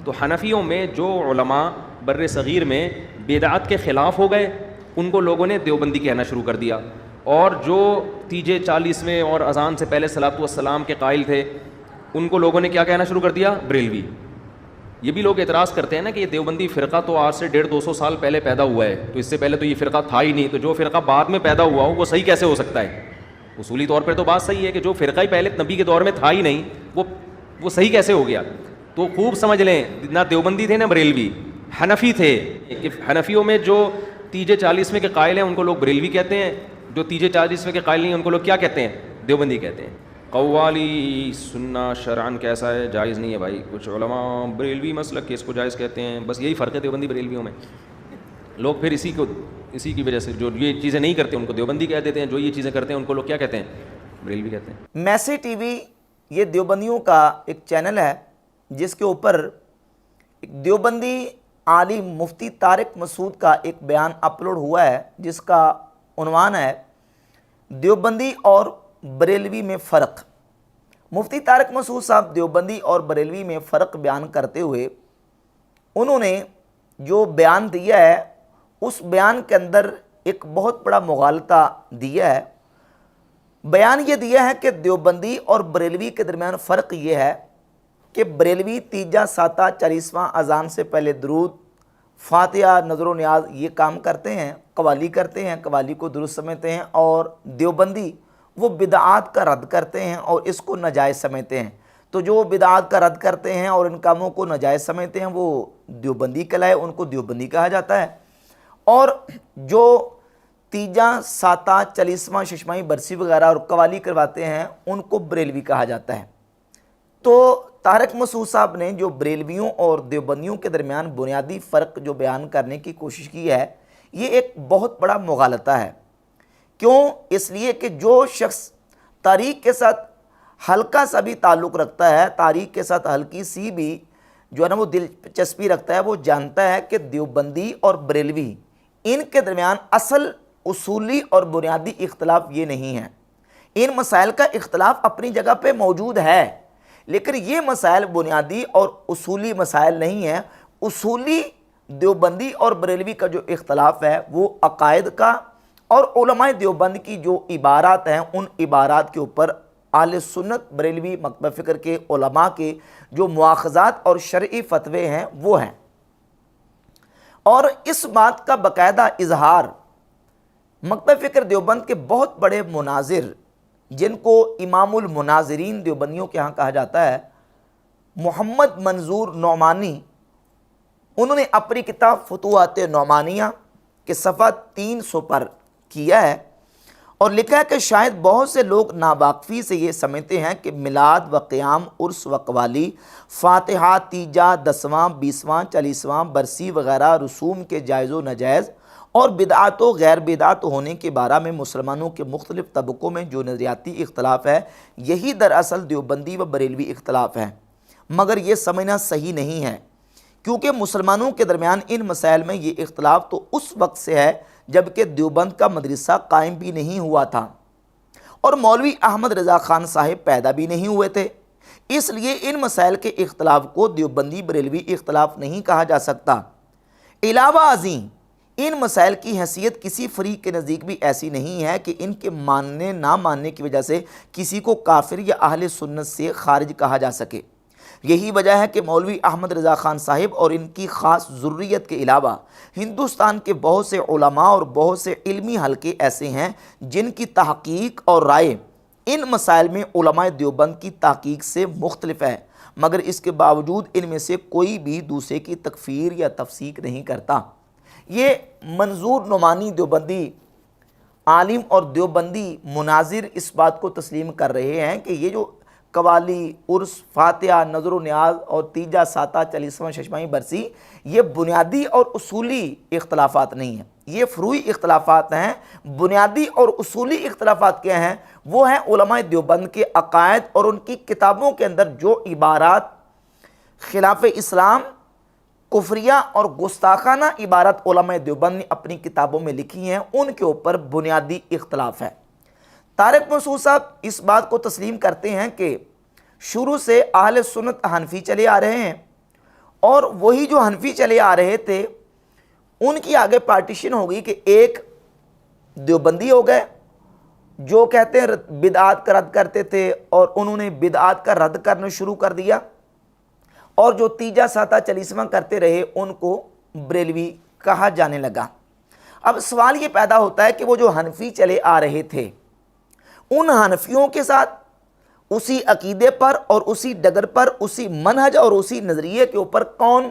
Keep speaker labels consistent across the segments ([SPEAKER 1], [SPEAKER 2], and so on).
[SPEAKER 1] تو حنفیوں میں جو علماء بر صغیر میں بدعت کے خلاف ہو گئے ان کو لوگوں نے دیوبندی کہنا شروع کر دیا، اور جو تیجے 40ویں اور اذان سے پہلے صلاۃ والسلام کے قائل تھے ان کو لوگوں نے کیا کہنا شروع کر دیا؟ بریلوی۔ یہ بھی لوگ اعتراض کرتے ہیں نا کہ یہ دیوبندی فرقہ تو آج سے 150-200 سال پہلے پیدا ہوا ہے، تو اس سے پہلے تو یہ فرقہ تھا ہی نہیں، تو جو فرقہ بعد میں پیدا ہوا ہو وہ صحیح کیسے ہو سکتا ہے؟ اصولی طور پر تو بات صحیح ہے کہ جو فرقہ ہی پہلے نبی کے دور میں تھا ہی نہیں وہ صحیح کیسے ہو گیا؟ تو خوب سمجھ لیں، نہ دیوبندی تھے نہ بریلوی، حنفی تھے۔ حنفیوں میں جو تیجے 40ویں کے قائل ہیں ان کو لوگ بریلوی کہتے ہیں، جو تیجے 40ویں کے قائل نہیں ہیں ان کو لوگ کیا کہتے ہیں؟ دیوبندی کہتے ہیں۔ قوالی سننا شرعن کیسا ہے؟ جائز نہیں ہے بھائی۔ کچھ علماء بریلوی مسلک کے اس کو جائز کہتے ہیں، بس یہی فرق ہے دیوبندی بریلویوں میں۔ لوگ پھر اسی کی وجہ سے جو یہ چیزیں نہیں کرتے ان کو دیوبندی کہہ دیتے ہیں، جو یہ چیزیں کرتے ہیں ان کو لوگ کیا کہتے ہیں؟ بریلوی کہتے ہیں۔
[SPEAKER 2] میسی ٹی وی یہ دیوبندیوں کا ایک چینل ہے جس کے اوپر ایک دیوبندی عالم مفتی طارق مسعود کا ایک بیان اپلوڈ ہوا ہے جس کا عنوان ہے دیوبندی اور بریلوی میں فرق۔ مفتی طارق مسعود صاحب دیوبندی اور بریلوی میں فرق بیان کرتے ہوئے انہوں نے جو بیان دیا ہے اس بیان کے اندر ایک بہت بڑا مغالطہ دیا ہے۔ بیان یہ دیا ہے کہ دیوبندی اور بریلوی کے درمیان فرق یہ ہے کہ بریلوی تیجا ساتہ 40واں اذان سے پہلے درود، فاتحہ، نظر و نیاز یہ کام کرتے ہیں، قوالی کرتے ہیں، قوالی کو درست سمجھتے ہیں، اور دیوبندی وہ بدعات کا رد کرتے ہیں اور اس کو ناجائز سمجھتے ہیں۔ تو جو بدعات کا رد کرتے ہیں اور ان کاموں کو ناجائز سمجھتے ہیں وہ دیوبندی کہلائے، ان کو دیوبندی کہا جاتا ہے، اور جو تیجا ساتہ 40واں ششماہی برسی وغیرہ اور قوالی کرواتے ہیں ان کو بریلوی کہا جاتا ہے۔ تو طارق مسعود صاحب نے جو بریلویوں اور دیوبندیوں کے درمیان بنیادی فرق جو بیان کرنے کی کوشش کی ہے یہ ایک بہت بڑا مغالطہ ہے۔ کیوں؟ اس لیے کہ جو شخص تاریخ کے ساتھ ہلکا سا بھی تعلق رکھتا ہے، تاریخ کے ساتھ ہلکی سی بھی جو ہے نا وہ دلچسپی رکھتا ہے، وہ جانتا ہے کہ دیوبندی اور بریلوی ان کے درمیان اصل اصولی اور بنیادی اختلاف یہ نہیں ہے۔ ان مسائل کا اختلاف اپنی جگہ پہ موجود ہے، لیکن یہ مسائل بنیادی اور اصولی مسائل نہیں ہیں۔ اصولی دیوبندی اور بریلوی کا جو اختلاف ہے وہ عقائد کا، اور علماء دیوبند کی جو عبارات ہیں ان عبارات کے اوپر اہل سنت بریلوی مکتبہ فکر کے علماء کے جو مواخذات اور شرعی فتوے ہیں وہ ہیں۔ اور اس بات کا باقاعدہ اظہار مکتبہ فکر دیوبند کے بہت بڑے مناظر جن کو امام المناظرین دیوبندیوں کے ہاں کہا جاتا ہے، محمد منظور نعمانی، انہوں نے اپنی کتاب فتوحات نعمانیہ کے صفحہ 300 پر کیا ہے اور لکھا ہے کہ شاید بہت سے لوگ ناواقفی سے یہ سمجھتے ہیں کہ میلاد و قیام، عرس و قوالی، فاتحہ، تیجا، 10واں، 20واں، 40واں برسی وغیرہ رسوم کے جائز و ناجائز اور بدعات و غیر بدعات ہونے کے بارے میں مسلمانوں کے مختلف طبقوں میں جو نظریاتی اختلاف ہے یہی دراصل دیوبندی و بریلوی اختلاف ہے۔ مگر یہ سمجھنا صحیح نہیں ہے، کیونکہ مسلمانوں کے درمیان ان مسائل میں یہ اختلاف تو اس وقت سے ہے جبکہ دیوبند کا مدرسہ قائم بھی نہیں ہوا تھا اور مولوی احمد رضا خان صاحب پیدا بھی نہیں ہوئے تھے۔ اس لیے ان مسائل کے اختلاف کو دیوبندی بریلوی اختلاف نہیں کہا جا سکتا۔ علاوہ ازیں ان مسائل کی حیثیت کسی فریق کے نزدیک بھی ایسی نہیں ہے کہ ان کے ماننے نہ ماننے کی وجہ سے کسی کو کافر یا اہل سنت سے خارج کہا جا سکے۔ یہی وجہ ہے کہ مولوی احمد رضا خان صاحب اور ان کی خاص ذریت کے علاوہ ہندوستان کے بہت سے علماء اور بہت سے علمی حلقے ایسے ہیں جن کی تحقیق اور رائے ان مسائل میں علماء دیوبند کی تحقیق سے مختلف ہے، مگر اس کے باوجود ان میں سے کوئی بھی دوسرے کی تکفیر یا تفسیق نہیں کرتا۔ یہ منظور نعمانی دیوبندی عالم اور دیوبندی مناظر اس بات کو تسلیم کر رہے ہیں کہ یہ جو قوالی، عرس، فاتحہ، نظر و نیاز اور تیجا ساتہ 40واں ششماہی برسی یہ بنیادی اور اصولی اختلافات نہیں ہیں، یہ فروعی اختلافات ہیں۔ بنیادی اور اصولی اختلافات کیا ہیں؟ وہ ہیں علماء دیوبند کے عقائد اور ان کی کتابوں کے اندر جو عبارات خلاف اسلام، کفریہ اور گستاخانہ عبارت علماء دیوبند نے اپنی کتابوں میں لکھی ہیں ان کے اوپر بنیادی اختلاف ہے۔ طارق مسعود صاحب اس بات کو تسلیم کرتے ہیں کہ شروع سے اہل سنت حنفی چلے آ رہے ہیں اور وہی جو حنفی چلے آ رہے تھے ان کی آگے پارٹیشن ہو گئی کہ ایک دیوبندی ہو گئے جو کہتے ہیں بدعات کا رد کرتے تھے اور انہوں نے بدعات کا رد کرنا شروع کر دیا، اور جو تیجا ساتھا چالیسواں کرتے رہے ان کو بریلوی کہا جانے لگا۔ اب سوال یہ پیدا ہوتا ہے کہ وہ جو حنفی چلے آ رہے تھے ان حنفیوں کے ساتھ اسی عقیدے پر اور اسی ڈگر پر، اسی منہج اور اسی نظریے کے اوپر کون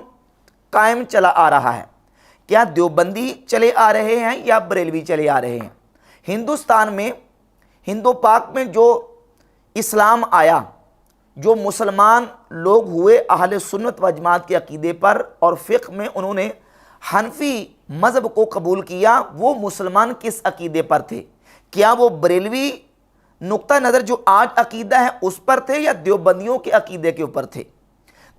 [SPEAKER 2] قائم چلا آ رہا ہے؟ کیا دیوبندی چلے آ رہے ہیں یا بریلوی چلے آ رہے ہیں؟ ہندوستان میں، ہندو پاک میں جو اسلام آیا، جو مسلمان لوگ ہوئے اہل سنت و جماعت کے عقیدے پر اور فقہ میں انہوں نے حنفی مذہب کو قبول کیا، وہ مسلمان کس عقیدے پر تھے؟ کیا وہ بریلوی نقطہ نظر جو آج عقیدہ ہے اس پر تھے یا دیوبندیوں کے عقیدے کے اوپر تھے؟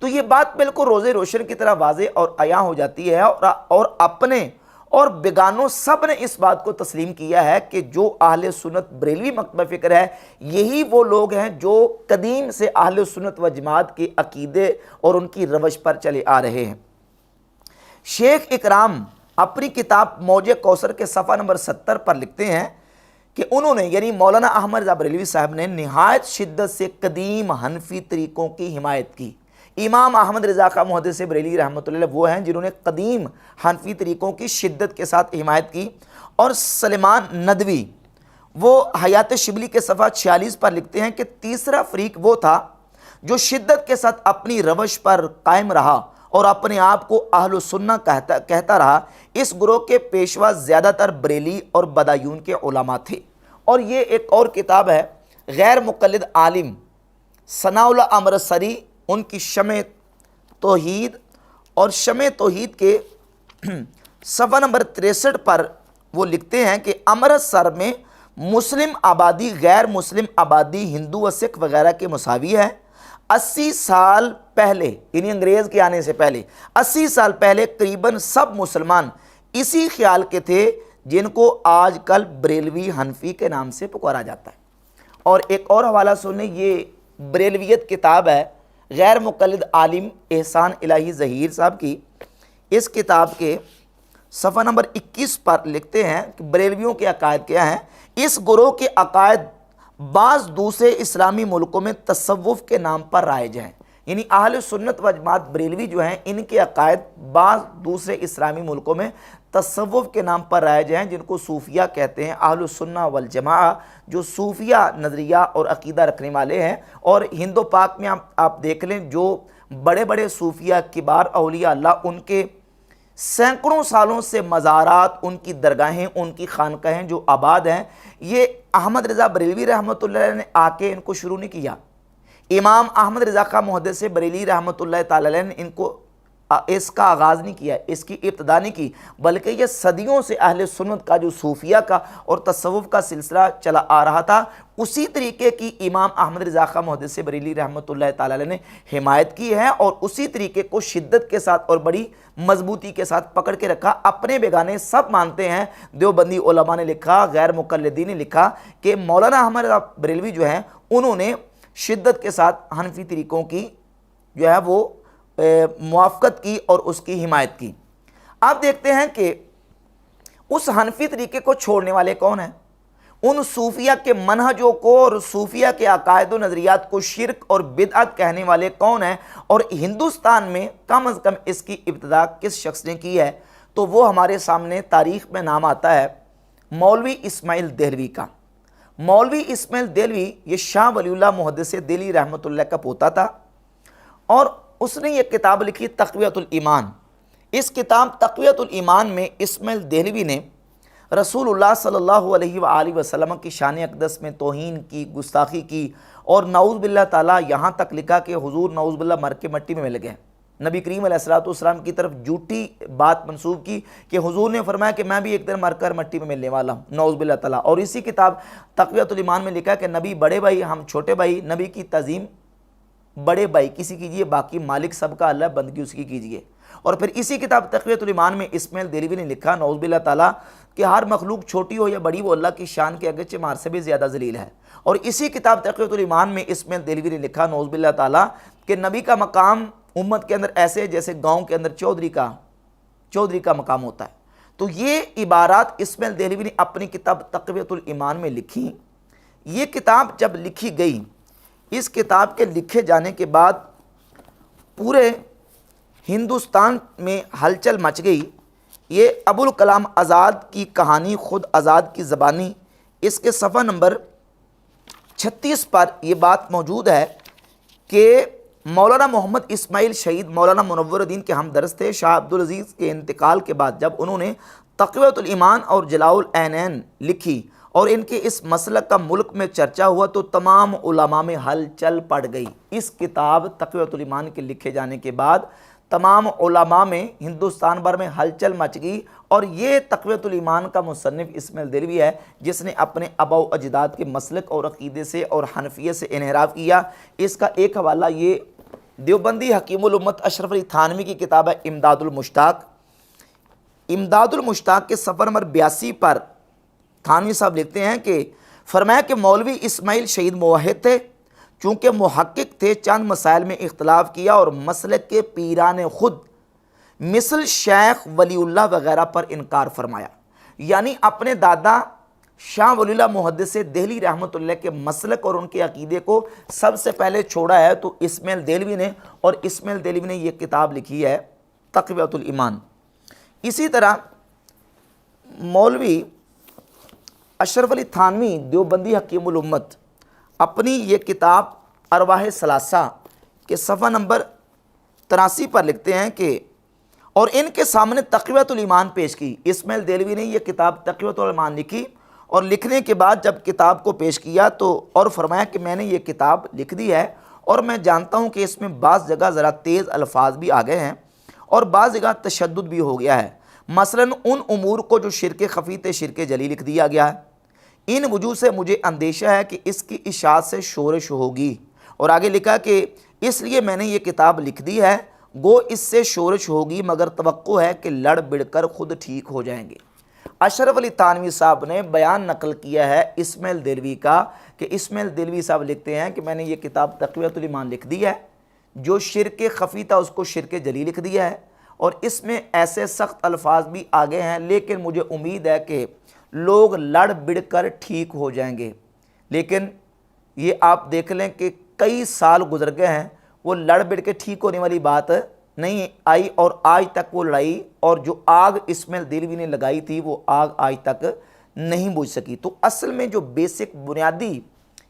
[SPEAKER 2] تو یہ بات بالکل روزے روشن کی طرح واضح اور عیاں ہو جاتی ہے، اور اپنے اور بیگانوں سب نے اس بات کو تسلیم کیا ہے کہ جو اہل سنت بریلوی مکتبہ فکر ہے یہی وہ لوگ ہیں جو قدیم سے اہل سنت و جماعت کے عقیدے اور ان کی روش پر چلے آ رہے ہیں۔ شیخ اکرام اپنی کتاب موج کوثر کے صفحہ نمبر 70 پر لکھتے ہیں کہ انہوں نے، یعنی مولانا احمد رضا بریلوی صاحب نے، نہایت شدت سے قدیم حنفی طریقوں کی حمایت کی۔ امام احمد رضا خان محدث بریلوی رحمۃ اللہ وہ ہیں جنہوں نے قدیم حنفی طریقوں کی شدت کے ساتھ حمایت کی، اور سلیمان ندوی وہ حیات شبلی کے صفحہ 46 پر لکھتے ہیں کہ تیسرا فریق وہ تھا جو شدت کے ساتھ اپنی روش پر قائم رہا اور اپنے آپ کو اہل سنہ کہتا رہا۔ اس گروہ کے پیشوا زیادہ تر بریلی اور بدایون کے علماء تھے۔ اور یہ ایک اور کتاب ہے غیر مقلد عالم ثناء اللہ امرتسری، ان کی شمع توحید، اور شمع توحید کے صفحہ نمبر 63 پر وہ لکھتے ہیں کہ امرتسر میں مسلم آبادی غیر مسلم آبادی ہندو و سکھ وغیرہ کے مساوی ہے۔ 80 سال پہلے، یعنی انگریز کے آنے سے پہلے 80 سال پہلے قریباً سب مسلمان اسی خیال کے تھے جن کو آج کل بریلوی حنفی کے نام سے پکارا جاتا ہے۔ اور ایک اور حوالہ سنیں، یہ بریلویت کتاب ہے غیر مقلد عالم احسان الہی ظہیر صاحب کی۔ اس کتاب کے صفحہ نمبر 21 پر لکھتے ہیں کہ بریلویوں کے عقائد کیا ہیں۔ اس گروہ کے عقائد بعض دوسرے اسلامی ملکوں میں تصوف کے نام پر رائج ہیں، یعنی اہل سنت و جماعت بریلوی جو ہیں ان کے عقائد بعض دوسرے اسلامی ملکوں میں تصوف کے نام پر رائج ہیں، جن کو صوفیہ کہتے ہیں۔ اہل سنہ والجماعہ جو صوفیہ نظریہ اور عقیدہ رکھنے والے ہیں، اور ہندو پاک میں آپ دیکھ لیں جو بڑے بڑے صوفیہ کبار اولیاء اللہ، ان کے سینکڑوں سالوں سے مزارات، ان کی درگاہیں، ان کی خانقاہیں جو آباد ہیں، یہ احمد رضا بریلوی رحمۃ اللہ علیہ نے آ کے ان کو شروع نہیں کیا۔ امام احمد رضا خان محدث بریلوی رحمۃ اللہ تعالی علیہ نے ان کو اس کا آغاز نہیں کیا، اس کی ابتدا نہیں کی، بلکہ یہ صدیوں سے اہل سنت کا جو صوفیہ کا اور تصوف کا سلسلہ چلا آ رہا تھا، اسی طریقے کی امام احمد رضا خان محدث بریلوی رحمۃ اللہ تعالی علیہ نے حمایت کی ہے، اور اسی طریقے کو شدت کے ساتھ اور بڑی مضبوطی کے ساتھ پکڑ کے رکھا۔ اپنے بیگانے سب مانتے ہیں، دیوبندی علماء نے لکھا، غیر مقلدین نے لکھا کہ مولانا احمد رضا بریلوی جو ہیں انہوں نے شدت کے ساتھ حنفی طریقوں کی جو ہے وہ موافقت کی اور اس کی حمایت کی۔ آپ دیکھتے ہیں کہ اس حنفی طریقے کو چھوڑنے والے کون ہیں؟ ان صوفیہ کے منہجوں کو اور صوفیہ کے عقائد و نظریات کو شرک اور بدعت کہنے والے کون ہیں؟ اور ہندوستان میں کم از کم اس کی ابتدا کس شخص نے کی ہے؟ تو وہ ہمارے سامنے تاریخ میں نام آتا ہے مولوی اسماعیل دہلوی کا۔ مولوی اسماعیل دہلوی یہ شاہ ولی اللہ محدث دہلوی رحمۃ اللہ کا پوتا تھا، اور اس نے یہ کتاب لکھی تقویۃ الایمان۔ اس کتاب تقویۃ الایمان میں اسماعیل دہلوی نے رسول اللہ صلی اللہ علیہ وآلہ وسلم کی شان اقدس میں توہین کی، گستاخی کی، اور نعوذ باللہ تعالیٰ یہاں تک لکھا کہ حضور نعوذ باللہ مر کے مٹی میں مل گئے۔ نبی کریم علیہ الصلوۃ والسلام کی طرف جھوٹی بات منسوب کی کہ حضور نے فرمایا کہ میں بھی ایک دن مر کر مٹی میں ملنے والا ہوں، نعوذ باللہ تعالیٰ۔ اور اسی کتاب تقویۃ الایمان میں لکھا کہ نبی بڑے بھائی، ہم چھوٹے بھائی، نبی کی تعظیم بڑے بھائی کسی کیجئے، باقی مالک سب کا اللہ، بندگی اس کی کیجئے۔ اور پھر اسی کتاب تقویۃ الایمان میں اسماعیل دہلوی نے لکھا نعوذ باللہ تعالیٰ کہ ہر مخلوق چھوٹی ہو یا بڑی وہ اللہ کی شان کے اگرچہ مار سے بھی زیادہ ذلیل ہے۔ اور اسی کتاب تقویۃ الایمان میں اسماعیل دہلوی نے لکھا نعوذ باللہ تعالیٰ کہ نبی کا مقام امت کے اندر ایسے جیسے گاؤں کے اندر چودھری کا مقام ہوتا ہے۔ تو یہ عبارات اسماعیل دہلوی نے اپنی کتاب تقویۃ الایمان میں لکھی۔ یہ کتاب جب لکھی گئی، اس کتاب کے لکھے جانے کے بعد پورے ہندوستان میں ہلچل مچ گئی۔ یہ ابوالکلام آزاد کی کہانی خود آزاد کی زبانی، اس کے صفحہ نمبر 36 پر یہ بات موجود ہے کہ مولانا محمد اسماعیل شہید مولانا منور الدین کے ہمدرس تھے۔ شاہ عبدالعزیز کے انتقال کے بعد جب انہوں نے تقویۃ الایمان اور جلاء العینین لکھی اور ان کے اس مسلک کا ملک میں چرچا ہوا تو تمام علماء میں ہلچل پڑ گئی۔ اس کتاب تقویۃ الایمان کے لکھے جانے کے بعد تمام علماء میں ہندوستان بھر میں ہلچل مچ گئی، اور یہ تقویۃ الایمان کا مصنف اسماعیل دہلوی ہے جس نے اپنے آباء و اجداد کے مسلک اور عقیدے سے اور حنفیت سے انحراف کیا۔ اس کا ایک حوالہ یہ دیوبندی حکیم الامت اشرف علی تھانوی کی کتاب ہے امداد المشتاق۔ امداد المشتاق کے صفحہ نمبر 82 پر تھانوی صاحب لکھتے ہیں کہ فرمایا کہ مولوی اسماعیل شہید موحد تھے، چونکہ محقق تھے چند مسائل میں اختلاف کیا اور مسلک کے پیران خود مثل شیخ ولی اللہ وغیرہ پر انکار فرمایا۔ یعنی اپنے دادا شاہ ولی اللہ محدث دہلی رحمۃ اللہ کے مسلک اور ان کے عقیدے کو سب سے پہلے چھوڑا ہے تو اسماعیل دہلوی نے، اور اسماعیل دہلوی نے یہ کتاب لکھی ہے تقویۃ الایمان۔ اسی طرح مولوی اشرف علی تھانوی دیوبندی حکیم الامت اپنی یہ کتاب ارواح ثلاثہ کے صفحہ نمبر 83 پر لکھتے ہیں کہ اور ان کے سامنے تقویۃ الایمان پیش کی۔ اسماعیل دہلوی نے یہ کتاب تقویۃ الایمان لکھی اور لکھنے کے بعد جب کتاب کو پیش کیا تو اور فرمایا کہ میں نے یہ کتاب لکھ دی ہے اور میں جانتا ہوں کہ اس میں بعض جگہ ذرا تیز الفاظ بھی آ گئے ہیں اور بعض جگہ تشدد بھی ہو گیا ہے، مثلا ان امور کو جو شرک خفی تھے شرک جلی لکھ دیا گیا ہے۔ ان وجوہ سے مجھے اندیشہ ہے کہ اس کی اشاعت سے شورش ہوگی، اور آگے لکھا کہ اس لیے میں نے یہ کتاب لکھ دی ہے، گو اس سے شورش ہوگی مگر توقع ہے کہ لڑ بڑھ کر خود ٹھیک ہو جائیں گے۔ اشرف علی تھانوی صاحب نے بیان نقل کیا ہے اسماعیل دہلوی کا کہ اسماعیل دہلوی صاحب لکھتے ہیں کہ میں نے یہ کتاب تقویۃ الایمان لکھ دی ہے، جو شرک خفی تھا اس کو شرک جلی لکھ دیا ہے، اور اس میں ایسے سخت الفاظ بھی آگے ہیں، لیکن مجھے امید ہے کہ لوگ لڑ بڑھ کر ٹھیک ہو جائیں گے۔ لیکن یہ آپ دیکھ لیں کہ کئی سال گزر گئے ہیں، وہ لڑ بڑھ کے ٹھیک ہونے والی بات نہیں آئی، اور آج تک وہ لڑائی اور جو آگ اسماعیل دہلوی نے لگائی تھی وہ آگ آج تک نہیں بجھ سکی۔ تو اصل میں جو بیسک بنیادی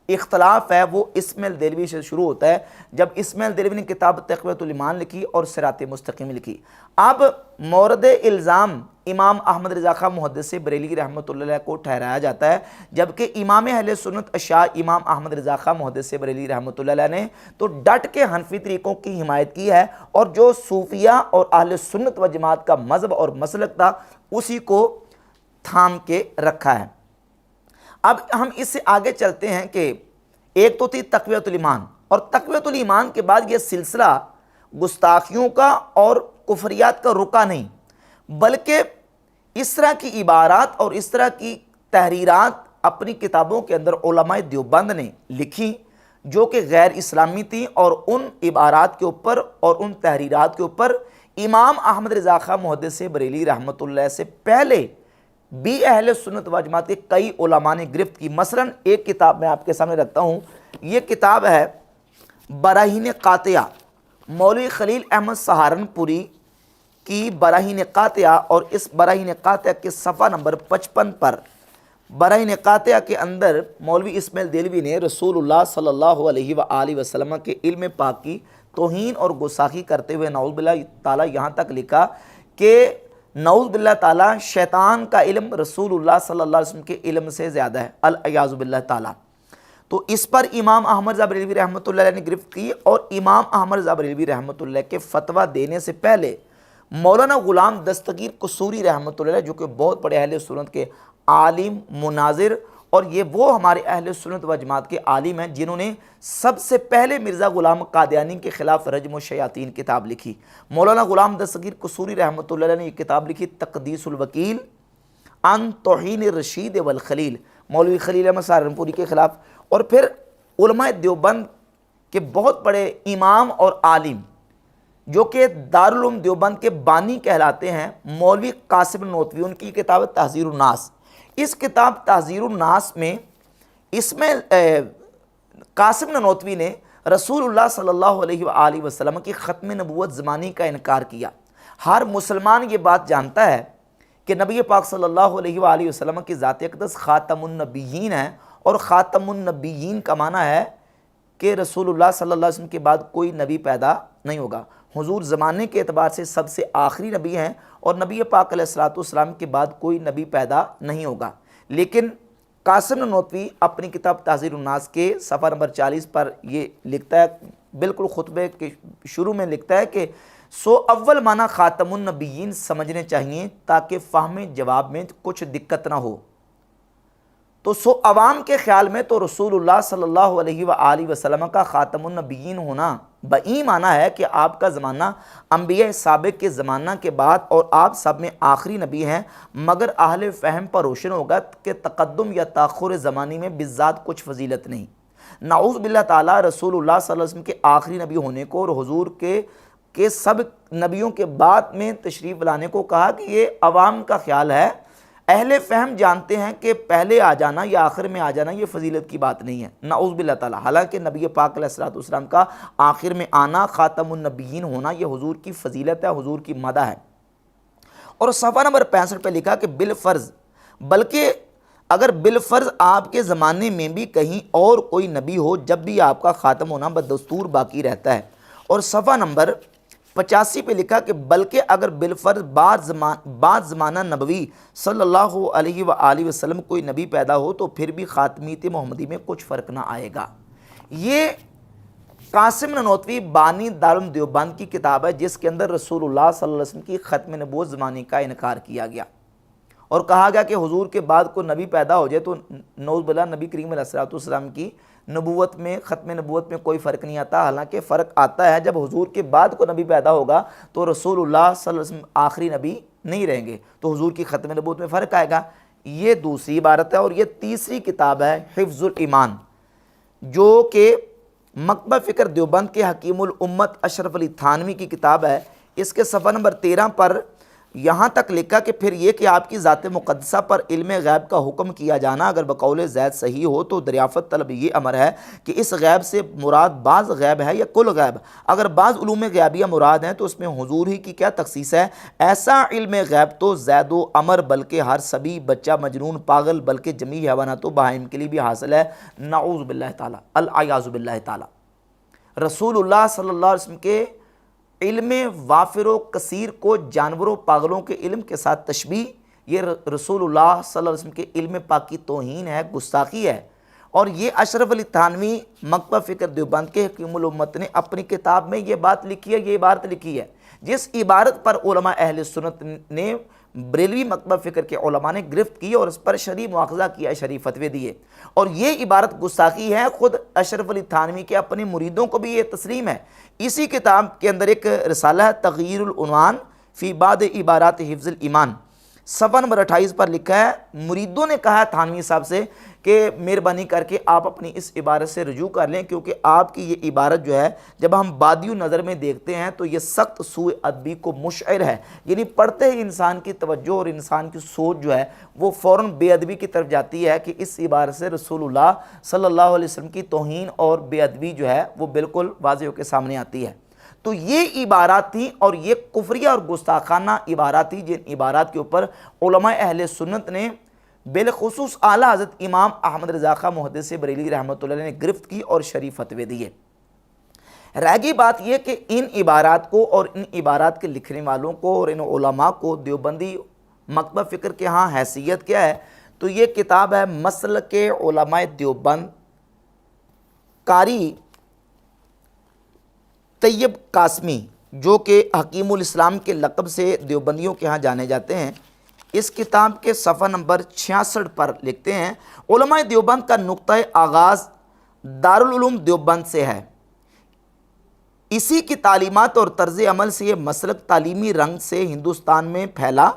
[SPEAKER 2] اختلاف ہے وہ اسماعیل دہلوی سے شروع ہوتا ہے، جب اسماعیل دہلوی نے کتاب تقویۃ الایمان لکھی اور صراط مستقیم لکھی۔ اب مورد الزام امام احمد رضا خان محدث بریلوی رحمۃ اللہ علیہ کو ٹھہرایا جاتا ہے، جبکہ امام اہل سنت اشاع امام احمد رضا خان محدث بریلوی رحمۃ اللہ علیہ نے تو ڈٹ کے حنفی طریقوں کی حمایت کی ہے، اور جو صوفیہ اور اہل سنت و جماعت کا مذہب اور مسلک تھا اسی کو تھام کے رکھا ہے۔ اب ہم اس سے آگے چلتے ہیں کہ ایک تو تھی تقویۃ الایمان، اور تقویۃ الایمان کے بعد یہ سلسلہ گستاخیوں کا اور کفریات کا رکا نہیں، بلکہ اس طرح کی عبارات اور اس طرح کی تحریرات اپنی کتابوں کے اندر علماء دیوبند نے لکھی جو کہ غیر اسلامی تھیں، اور ان عبارات کے اوپر اور ان تحریرات کے اوپر امام احمد رضا خان محدث بریلوی رحمۃ اللہ سے پہلے بھی اہل سنت و جماعت کے کئی علماء نے گرفت کی۔ مثلا ایک کتاب میں آپ کے سامنے رکھتا ہوں، یہ کتاب ہے براہین قاطعہ، مولوی خلیل احمد سہارنپوری کی براہین قاطعہ، اور اس براہین قاطعہ کے صفحہ نمبر 55 پر براہین قاطعہ کے اندر مولوی اسماعیل دہلوی نے رسول اللہ صلی اللہ علیہ وآلہ وسلم کے علم پاک کی توہین اور گستاخی کرتے ہوئے نعوذ باللہ تعالیٰ یہاں تک لکھا کہ نعوذ باللہ تعالیٰ شیطان کا علم رسول اللہ صلی اللہ علیہ وسلم کے علم سے زیادہ ہے، العیاذ باللہ تعالیٰ۔ تو اس پر امام احمد رضا بریلوی رحمۃ اللہ علیہ نے گرفت کی، اور امام احمد رضا بریلوی رحمۃ اللہ کے فتویٰ دینے سے پہلے مولانا غلام دستگیر قصوری رحمۃ اللہ علیہ جو کہ بہت بڑے اہل سنت کے عالم مناظر، اور یہ وہ ہمارے اہل سنت و جماعت کے عالم ہیں جنہوں نے سب سے پہلے مرزا غلام قادیانی کے خلاف رجم الشیاطین کتاب لکھی۔ مولانا غلام دستگیر قصوری رحمۃ اللہ علیہ نے یہ کتاب لکھی تقدیس الوکیل عن توہین الرشید والخلیل، مولوی خلیل احمد سہارنپوری کے خلاف۔ اور پھر علماء دیوبند کے بہت بڑے امام اور عالم جو کہ دارالعلوم دیوبند کے بانی کہلاتے ہیں، مولوی قاسم نانوتوی، ان کی کتاب تحذیر الناس۔ اس کتاب تحذیر الناس میں قاسم نانوتوی نے رسول اللہ صلی اللہ علیہ وآلہ وسلم کی ختم نبوت زمانی کا انکار کیا۔ ہر مسلمان یہ بات جانتا ہے کہ نبی پاک صلی اللہ علیہ وآلہ وسلم کی ذات اقدس خاتم النبیین ہے، اور خاتم النبیین کا معنی ہے کہ رسول اللہ صلی اللہ علیہ وسلم کے بعد کوئی نبی پیدا نہیں ہوگا۔ حضور زمانے کے اعتبار سے سب سے آخری نبی ہیں، اور نبی پاک علیہ السلام کے بعد کوئی نبی پیدا نہیں ہوگا۔ لیکن قاسم نانوتوی اپنی کتاب تحذیر الناس کے صفحہ نمبر 40 پر یہ لکھتا ہے، بالکل خطبے کے شروع میں لکھتا ہے کہ سو اول معنی خاتم النبیین سمجھنے چاہیے تاکہ فہم جواب میں کچھ دقت نہ ہو۔ تو سو عوام کے خیال میں تو رسول اللہ صلی اللہ علیہ وآلہ وسلم کا خاتم النبیین ہونا بئی معنی ہے کہ آپ کا زمانہ انبیاء سابق کے زمانہ کے بعد اور آپ سب میں آخری نبی ہیں، مگر اہل فہم پر روشن ہوگا کہ تقدم یا تاخر زمانی میں بالذات کچھ فضیلت نہیں۔ نعوذ باللہ تعالیٰ رسول اللہ صلی اللہ علیہ وسلم کے آخری نبی ہونے کو اور حضور کے سب نبیوں کے بعد میں تشریف لانے کو کہا کہ یہ عوام کا خیال ہے، اہل فہم جانتے ہیں کہ پہلے آ جانا یا آخر میں آ جانا یہ فضیلت کی بات نہیں ہے، نعوذ باللہ تعالیٰ۔ حالانکہ نبی پاک علیہ السلام کا آخر میں آنا، خاتم النبیین ہونا، یہ حضور کی فضیلت ہے، حضور کی مدح ہے۔ اور صفحہ نمبر 65 پہ لکھا کہ بالفرض، بلکہ اگر بالفرض آپ کے زمانے میں بھی کہیں اور کوئی نبی ہو، جب بھی آپ کا خاتم ہونا بدستور باقی رہتا ہے۔ اور صفحہ نمبر 85 پہ لکھا کہ بلکہ اگر بالفرض بعد زمانہ نبوی صلی اللہ علیہ وآلہ وسلم کوئی نبی پیدا ہو تو پھر بھی خاتمیت محمدی میں کچھ فرق نہ آئے گا۔ یہ قاسم نانوتوی بانی دارالعلوم دیوبند کی کتاب ہے، جس کے اندر رسول اللہ صلی اللہ علیہ وسلم کی ختم نبوت زمانی کا انکار کیا گیا، اور کہا گیا کہ حضور کے بعد کوئی نبی پیدا ہو جائے تو نعوذ باللہ نبی کریم علیہ السلام کی نبوت میں، ختم نبوت میں کوئی فرق نہیں آتا۔ حالانکہ فرق آتا ہے، جب حضور کے بعد کوئی نبی پیدا ہوگا تو رسول اللہ صلی اللہ علیہ وسلم آخری نبی نہیں رہیں گے، تو حضور کی ختم نبوت میں فرق آئے گا۔ یہ دوسری عبارت ہے۔ اور یہ تیسری کتاب ہے حفظ الایمان، جو کہ مکتبہ فکر دیوبند کے حکیم الامت اشرف علی تھانوی کی کتاب ہے۔ اس کے صفحہ نمبر 13 پر یہاں تک لکھا کہ پھر یہ کہ آپ کی ذات مقدسہ پر علم غیب کا حکم کیا جانا اگر بقول زید صحیح ہو تو دریافت طلب یہ امر ہے کہ اس غیب سے مراد بعض غیب ہے یا کل غیب۔ اگر بعض علوم غیبیہ مراد ہیں تو اس میں حضور ہی کی کیا تخصیص ہے؟ ایسا علم غیب تو زید و عمر بلکہ ہر سبی، بچہ، مجنون، پاگل، بلکہ جمیع حیوانات و بہائم کے لیے بھی حاصل ہے، نعوذ باللہ تعالیٰ، العیاذ باللہ تعالیٰ۔ رسول اللہ صلی اللہ علیہ وسلم کے علم وافر و کثیر کو جانوروں پاگلوں کے علم کے ساتھ تشبیہ، یہ رسول اللہ صلی اللہ علیہ وسلم کے علم پاک کی توہین ہے، گستاخی ہے۔ اور یہ اشرف علی تھانوی مکتبہ فکر دیوبند کے حکیم الامت نے اپنی کتاب میں یہ بات لکھی ہے، یہ عبارت لکھی ہے، جس عبارت پر علماء اہل سنت نے، بریلوی مکتبہ فکر کے علماء نے گرفت کی اور اس پر شرعی مواخذہ کیا، شرعی فتوے دیے۔ اور یہ عبارت گستاخی ہے، خود اشرف علی تھانوی کے اپنے مریدوں کو بھی یہ تسلیم ہے۔ اسی کتاب کے اندر ایک رسالہ ہے تغییر العنوان فی بعض عبارات حفظ الایمان، صفحہ نمبر 28 پر لکھا ہے، مریدوں نے کہا تھانوی صاحب سے کہ مہربانی کر کے آپ اپنی اس عبارت سے رجوع کر لیں، کیونکہ آپ کی یہ عبارت جو ہے جب ہم بادی نظر میں دیکھتے ہیں تو یہ سخت سوء ادبی کو مشعر ہے، یعنی پڑھتے ہی انسان کی توجہ اور انسان کی سوچ جو ہے وہ فوراً بے ادبی کی طرف جاتی ہے کہ اس عبارت سے رسول اللہ صلی اللہ علیہ وسلم کی توہین اور بے ادبی جو ہے وہ بالکل واضح ہو کے سامنے آتی ہے۔ تو یہ عبارات تھیں اور یہ کفریہ اور گستاخانہ عبارات تھیں، جن عبارات کے اوپر علماء اہل سنت نے بالخصوص اعلیٰ حضرت امام احمد رضا خاں محدث بریلوی رحمۃ اللہ علیہ نے گرفت کی اور شرعی فتوے دیے۔ رہ گئی بات یہ کہ ان عبارات کو اور ان عبارات کے لکھنے والوں کو اور ان علماء کو دیوبندی مکتبہ فکر کے ہاں حیثیت کیا ہے؟ تو یہ کتاب ہے مسلک علماء دیوبند، قاری طیب قاسمی، جو کہ حکیم الاسلام کے لقب سے دیوبندیوں کے ہاں جانے جاتے ہیں۔ اس کتاب کے صفحہ نمبر 66 پر لکھتے ہیں، علماء دیوبند کا نقطہ آغاز دارالعلوم دیوبند سے ہے، اسی کی تعلیمات اور طرز عمل سے یہ مسلک تعلیمی رنگ سے ہندوستان میں پھیلا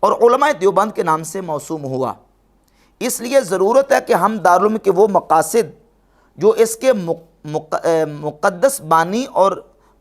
[SPEAKER 2] اور علماء دیوبند کے نام سے موسوم ہوا۔ اس لیے ضرورت ہے کہ ہم دارالعلوم کے وہ مقاصد جو اس کے مقدس بانی اور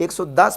[SPEAKER 2] 110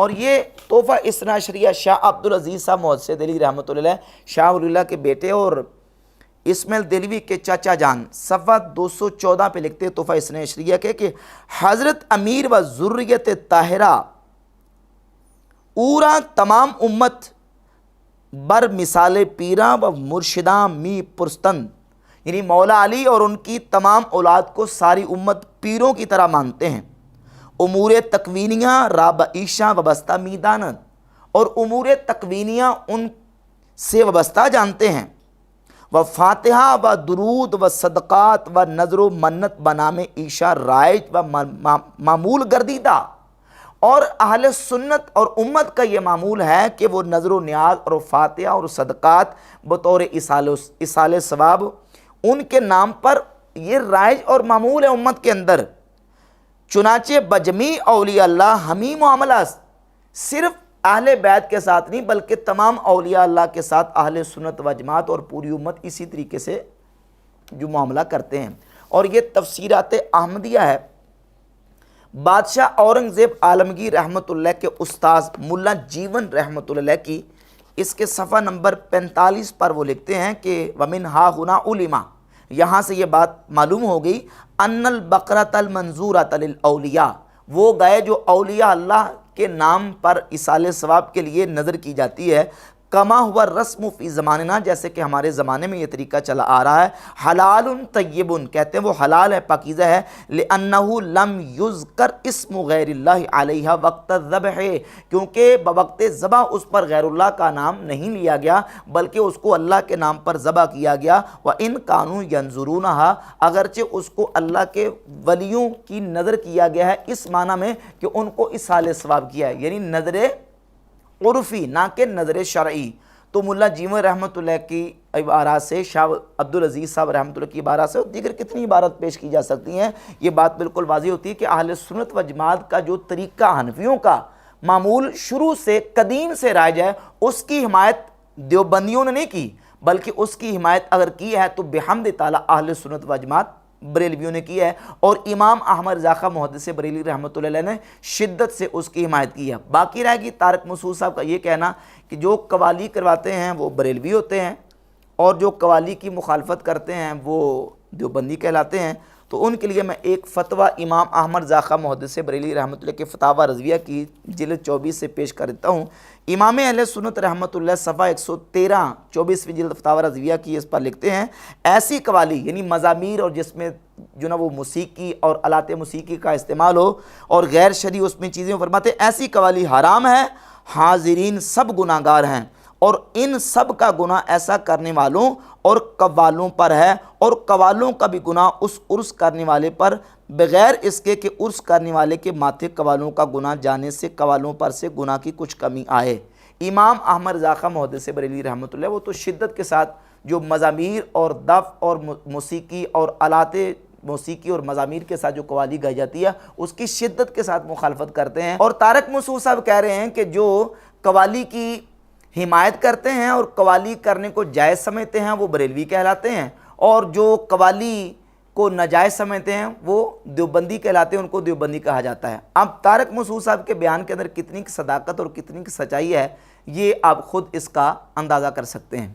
[SPEAKER 2] اور یہ تحفہ اثنا عشریہ شاہ عبدالعزیز صاحب محدث دہلوی رحمۃ اللہ علیہ، شاہ ولی اللہ کے بیٹے اور اسماعیل دہلوی کے چاچا جان، صفحہ 214 پہ لکھتے ہیں تحفہ اثنا عشریہ کے کہ حضرت امیر و ذریت طاہرہ اورا تمام امت بر مثال پیراں و مرشداں می پرستند، یعنی مولا علی اور ان کی تمام اولاد کو ساری امت پیروں کی طرح مانتے ہیں۔ امور تکوینیہ راب عیشہ وابستہ میدانت، اور امور تکوینیہ ان سے وابستہ جانتے ہیں۔ و فاتحہ و درود و صدقات و نظر و منت بنام عیشہ رائج و معمول گردیدہ، اور اہل سنت اور امت کا یہ معمول ہے کہ وہ نظر و نیاز اور فاتحہ اور صدقات بطور اصال ثواب ان کے نام پر یہ رائج اور معمول ہے امت کے اندر۔ چنانچہ بجمیع اولیاء اللہ ہمیں معاملہ صرف اہل بیت کے ساتھ نہیں بلکہ تمام اولیاء اللہ کے ساتھ اہل سنت و جماعت اور پوری امت اسی طریقے سے جو معاملہ کرتے ہیں۔ اور یہ تفسیرات احمدیہ ہے۔ بادشاہ اورنگزیب عالمگیر رحمۃ اللہ کے استاذ ملا جیون رحمۃ اللہ کی اس کے صفحہ نمبر 45 پر وہ لکھتے ہیں کہ ومن ہا ہنا علما، یہاں سے یہ بات معلوم ہو گئی، ان البقرۃ المنظورۃ للاولیاء، وہ گائے جو اولیاء اللہ کے نام پر اصال ثواب کے لیے نظر کی جاتی ہے، کما ہوا رسم فی زماننا، جیسے کہ ہمارے زمانے میں یہ طریقہ چلا آ رہا ہے، حلال طیب، کہتے ہیں وہ حلال ہے، پاکیزہ ہے، لأنہ لم یذکر اسم غیر اللہ علیہ وقت الذبح، کیونکہ بوقت ذبح اس پر غیر اللہ کا نام نہیں لیا گیا بلکہ اس کو اللہ کے نام پر ذبح کیا گیا۔ وَإِن كَانُوا يَنظُرُونَهَا، اگرچہ اس کو اللہ کے ولیوں کی نظر کیا گیا ہے اس معنی میں کہ ان کو اصال ثواب کیا ہے، یعنی نظر عرفی نہ کہ نظر شرعی۔ تو ملا جیون رحمۃ اللہ کی عبارات سے، شاہ عبدالعزیز صاحب رحمۃ اللہ کی عبارات سے اور دیگر کتنی عبارت پیش کی جا سکتی ہیں، یہ بات بالکل واضح ہوتی ہے کہ اہل سنت و جماعت کا جو طریقہ حنفیوں کا معمول شروع سے قدیم سے رائج ہے، اس کی حمایت دیوبندیوں نے نہیں کی بلکہ اس کی حمایت اگر کی ہے تو بحمد تعالیٰ اہل سنت و جماعت بریلویوں نے کی ہے، اور امام احمد رضا خاں محدث بریلوی رحمۃ اللہ علیہ نے شدت سے اس کی حمایت کی ہے۔ باقی رہے گی طارق مسعود صاحب کا یہ کہنا کہ جو قوالی کرواتے ہیں وہ بریلوی ہوتے ہیں اور جو قوالی کی مخالفت کرتے ہیں وہ دیوبندی کہلاتے ہیں۔ تو ان کے لیے میں ایک فتویٰ امام احمد رضا خاں محدث بریلوی رحمۃ اللہ کے فتاویٰ رضویہ کی جلد 24 سے پیش کر دیتا ہوں۔ امام اہل سنت رحمۃ اللہ صفحہ 113 24ویں جلد فتاویٰ رضویہ کی اس پر لکھتے ہیں، ایسی قوالی یعنی مزامیر اور جس میں جو نا وہ موسیقی اور آلات موسیقی کا استعمال ہو اور غیر شرعی اس میں چیزیں، فرماتے ہیں ایسی قوالی حرام ہے، حاضرین سب گناہ گار ہیں، اور ان سب کا گناہ ایسا کرنے والوں اور قوالوں پر ہے، اور قوالوں کا بھی گناہ اس عرس کرنے والے پر بغیر اس کے کہ عرس کرنے والے کے ماتھے قوالوں کا گناہ جانے سے قوالوں پر سے گناہ کی کچھ کمی آئے۔ امام احمد رضا خاں محدث بریلوی رحمۃ اللہ وہ تو شدت کے ساتھ جو مزامیر اور دف اور موسیقی اور آلات موسیقی اور مزامیر کے ساتھ جو قوالی گائی جاتی ہے اس کی شدت کے ساتھ مخالفت کرتے ہیں، اور طارق مسعود صاحب کہہ رہے ہیں کہ جو قوالی کی حمایت کرتے ہیں اور قوالی کرنے کو جائز سمجھتے ہیں وہ بریلوی کہلاتے ہیں، اور جو قوالی کو ناجائز سمجھتے ہیں وہ دیوبندی کہلاتے ہیں، ان کو دیوبندی کہا جاتا ہے۔ اب طارق مسعود صاحب کے بیان کے اندر کتنی صداقت اور کتنی سچائی ہے یہ آپ خود اس کا اندازہ کر سکتے ہیں۔